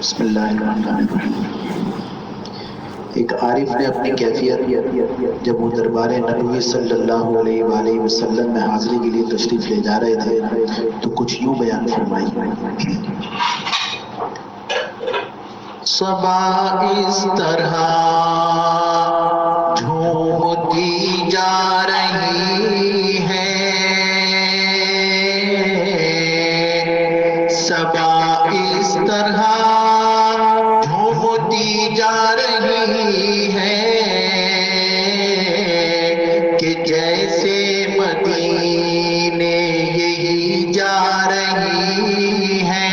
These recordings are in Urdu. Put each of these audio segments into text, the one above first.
بسم اللہ الرحمن الرحیم۔ ایک عارف نے اپنی کیفیت جب وہ دربار نبوی صلی اللہ علیہ وآلہ وسلم میں حاضری کے لیے تشریف لے جا رہے تھے تو کچھ یوں بیان فرمائی: صبا اس طرح جھومتی جا رہی ہے، صبا اس طرح جھومتی جا رہی ہے کہ جیسے مدینے یہی جا رہی ہے،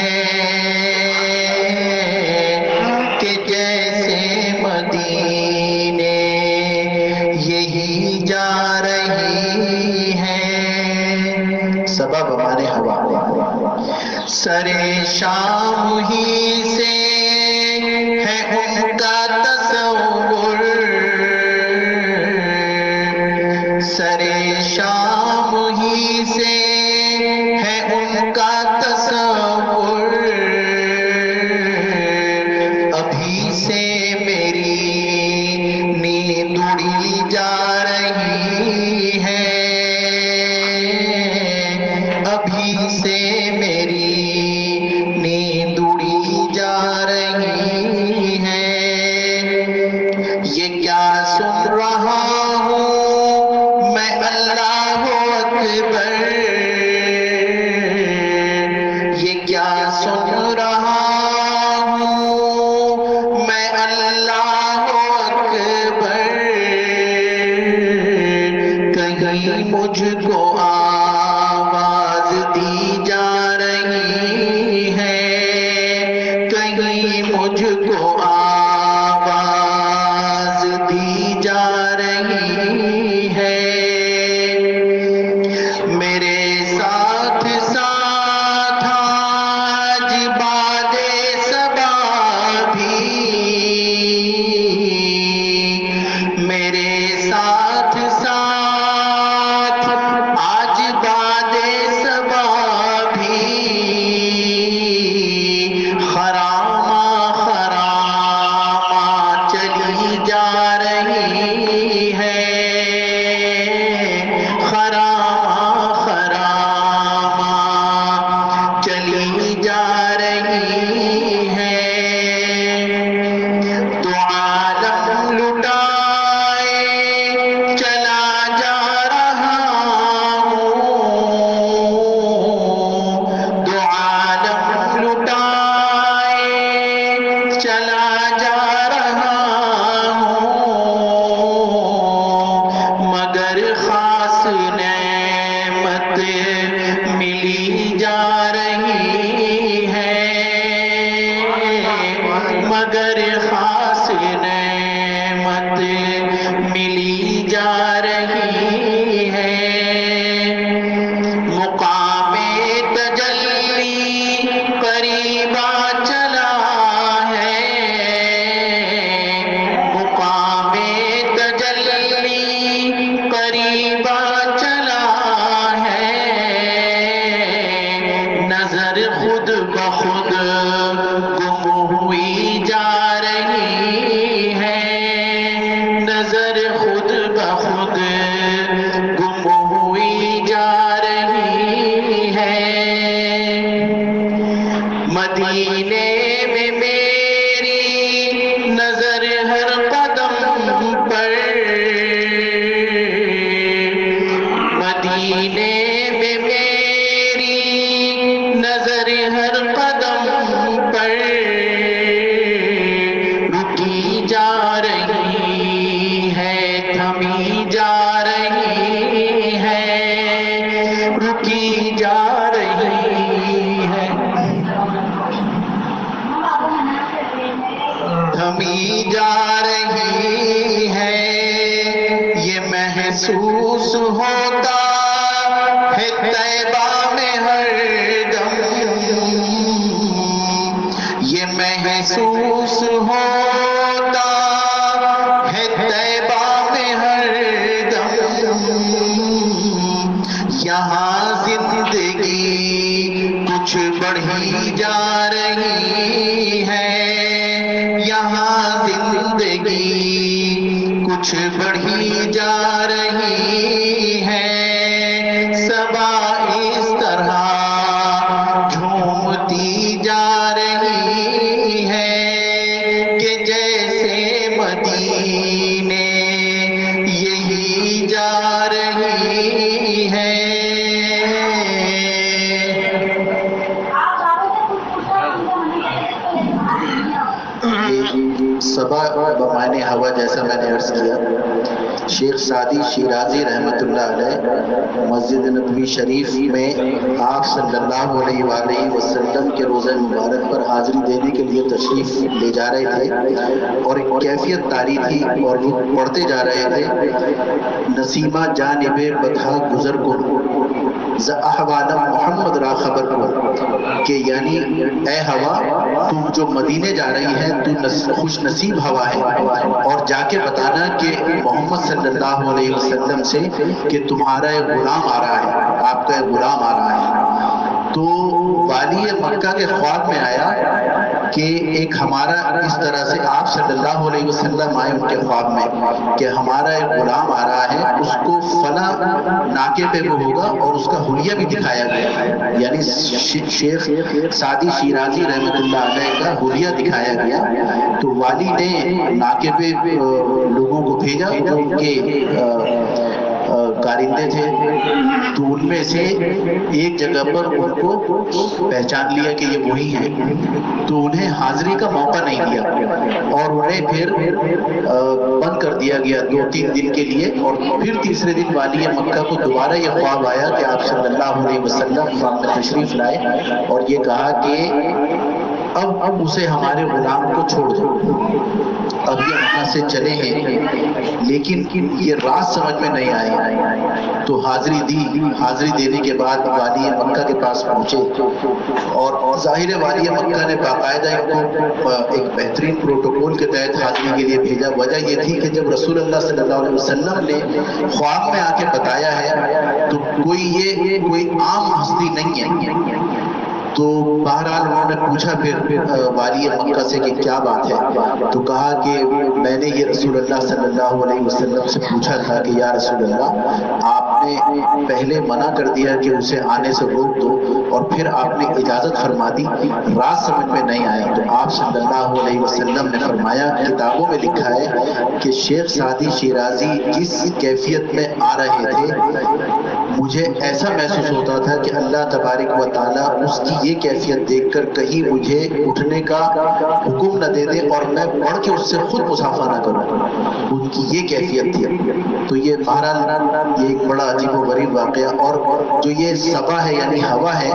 کہ جیسے مدینے یہی جا رہی ہے۔ صبا بمانے ہوا، سرے شام ہی سے ہے ان کا تصور، سرے شام ہی سے ہے ان کا تصور، ابھی سے میری نیند اڑی جا رہی ہے، ابھی سے میری نیند اڑی جا رہی ہے۔ یہ کیا سن رہا ہوں میں اللہ اکبر، یہ کیا سن رہا ہوں میں اللہ اکبر، کہیں مجھ کو آواز دی جا رہی ہے، کہیں مجھ کو آواز دی جا رہی ہے۔ میرے ساتھ ساتھ آج باد صبا بھی، میرے ساتھ ساتھ آج باد صبا بھی، خراماں خراماں چلی جا رہی ہے، خراماں خراماں چلی جا رہی ہے۔ تو عالم لٹائے چلا جا رہا ہوں، تو عالم لٹائے چلا جا رہا ہوں، مگر خاص نعمت ملی جا رہی ہے، مگر خاص نعمت ملی جا رہی ہے۔ مقام تجلی قریب آ چلا ہے، مقام تجلی قریب آ چلا ہے، نظر خود بخود گم ہوئی جا رہی ہے، نظر خود بخود گم ہوئی جا رہی ہے۔ مدینے میں میری نظر ہر قدم پر، مدینے میں میری نظر ہر قدم پر، رکی جا رہی ہے تھمی جا رہی ہے، رکی جا رہی ہے تھمی جا رہی ہے۔ یہ محسوس ہوتا ہے طیبہ میں ہر دم، یہ محسوس ہوتا ہے طیبہ میں ہر دم، یہاں زندگی کچھ بڑھی جا رہی ہے، کچھ بڑھی جا رہی ہے صبا اس طرح جھومتی جا رہی ہے کہ جیسے مدینے یہی جا رہی ہے۔ صبا بمعنی ہوا جیسا میں نے عرض کیا۔ شیخ سعدی شیرازی رحمۃ اللہ علیہ مسجد نبوی شریف میں آپ صلی اللہ علیہ وآلہ وسلم کے روزہ مبارک پر حاضری دینے کے لیے تشریف لے جا رہے تھے اور ایک کیفیت طاری تھی اور وہ پڑھتے جا رہے تھے نسیمہ جانب بطحا گزر کو احوال محمد را خبر کو، کہ یعنی اے ہوا تو جو مدینے جا رہی ہے تو خوش نصیب ہوا ہے، اور جا کے بتانا کہ محمد صلی اللہ علیہ وسلم سے کہ تمہارا ایک غلام آ رہا ہے، آپ کا ایک غلام آ رہا ہے۔ تو والی مکہ کے خواب میں آیا کہ ایک ہمارا اس طرح سے آپ صلی اللہ علیہ وسلم آئے ان کے خواب میں کہ ہمارا ایک غلام آ رہا ہے، اس کو فلاں ناکے پہ وہ ہوگا، اور اس کا حلیہ بھی دکھایا گیا، یعنی شیخ سعدی شیرازی رحمۃ اللہ علیہ کا حلیہ دکھایا گیا۔ تو والی نے ناکے پہ لوگوں کو بھیجا جو ان کے کارندے تھے، تو ان میں سے ایک جگہ پر ان کو پہچان لیا کہ یہ وہی ہیں، تو انہیں حاضری کا موقع نہیں دیا اور انہیں پھر بند کر دیا گیا 2-3 دن کے لیے۔ اور پھر تیسرے دن والی مکہ کو دوبارہ یہ خواب آیا کہ آپ صلی اللہ علیہ وسلم خواب میں تشریف لائے اور یہ کہا کہ اب اسے ہمارے غلام کو چھوڑ دو، اب یہ وہاں سے چلے ہیں، لیکن یہ راز سمجھ میں نہیں آئی۔ تو حاضری دی، حاضری دینے کے بعد والی مکہ کے پاس پہنچے اور ظاہر والی مکہ نے باقاعدہ ان کو ایک بہترین پروٹوکول کے تحت حاضری کے لیے بھیجا۔ وجہ یہ تھی کہ جب رسول اللہ صلی اللہ علیہ وسلم نے خواب میں آ کے بتایا ہے تو کوئی عام ہستی نہیں ہے، تو بہرحال انہوں نے پوچھا پھر والی مکہ سے کہ کیا بات ہے، تو کہا کہ میں نے یہ رسول اللہ صلی اللہ علیہ وسلم سے پوچھا تھا کہ یا رسول اللہ آپ نے پہلے منع کر دیا کہ اسے آنے سے روک دو اور پھر آپ نے اجازت فرما دی، راز سمجھ میں نہیں آیا۔ تو آپ صلی اللہ علیہ وسلم نے فرمایا کتابوں میں لکھا ہے کہ شیخ سعدی شیرازی جس کیفیت میں آ رہے تھے مجھے ایسا محسوس ہوتا تھا کہ اللہ تبارک و تعالیٰ اس کی یہ کیفیت دیکھ کر کہیں مجھے اٹھنے کا حکم نہ دے دے اور میں پڑھ کے اس سے خود مسافہ نہ کروں، ان کی یہ کیفیت تھی۔ تو یہ بہرحال یہ ایک بڑا عجیب و غریب واقعہ، اور جو یہ صبا ہے یعنی ہوا ہے،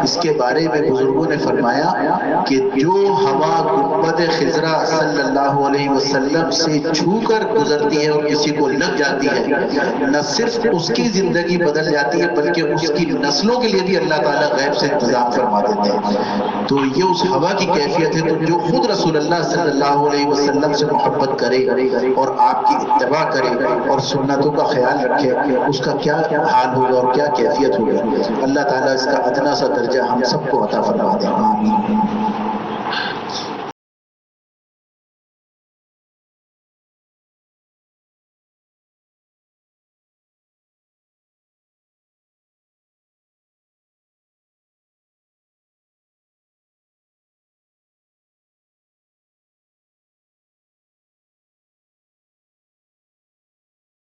اس کے بارے میں بزرگوں نے فرمایا کہ جو ہوا گنبد خضرا صلی اللہ علیہ وسلم سے چھو کر گزرتی ہے اور کسی کو لگ جاتی ہے، نہ صرف اس کی زندگی بدل جاتی ہے بلکہ اس کی نسلوں کے لیے بھی اللہ تعالیٰ غیب سے انتظام فرما دیتے ہیں۔ تو یہ اس ہوا کی کیفیت ہے۔ تو جو خود رسول اللہ صلی اللہ علیہ وسلم سے محبت کرے اور آپ کی اتباع کرے اور سنتوں کا خیال رکھے، اس کا کیا حال ہوگا اور کیا کیفیت ہوگی۔ اللہ تعالیٰ اس کا ادنا سا درجہ ہم سب کو عطا فرما دے، آمین۔